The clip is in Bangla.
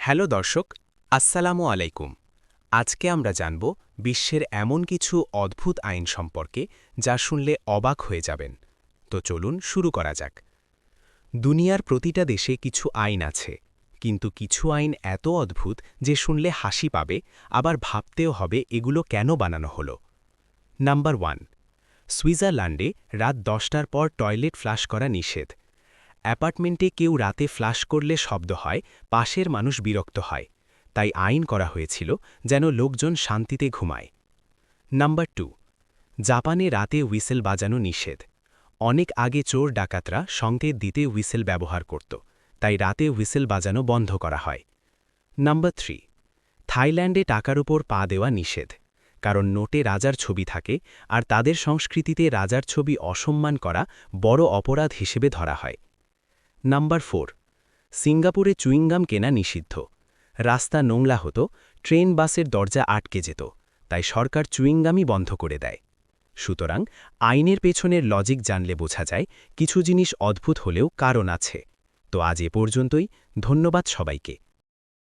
হ্যালো দর্শক, আসসালামু আলাইকুম। আজকে আমরা জানব বিশ্বের এমন কিছু অদ্ভুত আইন সম্পর্কে যা শুনলে অবাক হয়ে যাবেন। তো চলুন শুরু করা যাক। দুনিয়ার প্রতিটা দেশে কিছু আইন আছে, কিন্তু কিছু আইন এত অদ্ভুত যে শুনলে হাসি পাবে, আবার ভাবতেও হবে এগুলো কেন বানানো হলো। নাম্বার 1, সুইজারল্যান্ডে রাত 10টার পর টয়লেট ফ্লাশ করা নিষেধ। অ্যাপার্টমেন্টে কেউ রাতে ফ্লাশ করলে শব্দ হয়, পাশের মানুষ বিরক্ত হয়, তাই আইন করা হয়েছিল যেন লোকজন শান্তিতে ঘুমায়। নাম্বার 2, জাপানে রাতে হুইসেল বাজানো নিষেধ। অনেক আগে চোর ডাকাতরা সংকেত দিতে হুইসেল ব্যবহার করত, তাই রাতে হুইসেল বাজানো বন্ধ করা হয়। নাম্বার 3, থাইল্যান্ডে টাকার উপর পা দেওয়া নিষেধ, কারণ নোটে রাজার ছবি থাকে আর তাদের সংস্কৃতিতে রাজার ছবি অসম্মান করা বড় অপরাধ হিসেবে ধরা হয়। নাম্বার 4, সিঙ্গাপুরে চুইংগাম কেনা নিষিদ্ধ। রাস্তা নোংলা হতো, ট্রেন বাসের দরজা আটকে যেত, তাই সরকার চুইংগামই বন্ধ করে দেয়। সুতরাং আইনের পেছনের লজিক জানলে বোঝা যায় কিছু জিনিস অদ্ভুত হলেও কারণ আছে। তো আজ এ পর্যন্তই, ধন্যবাদ সবাইকে।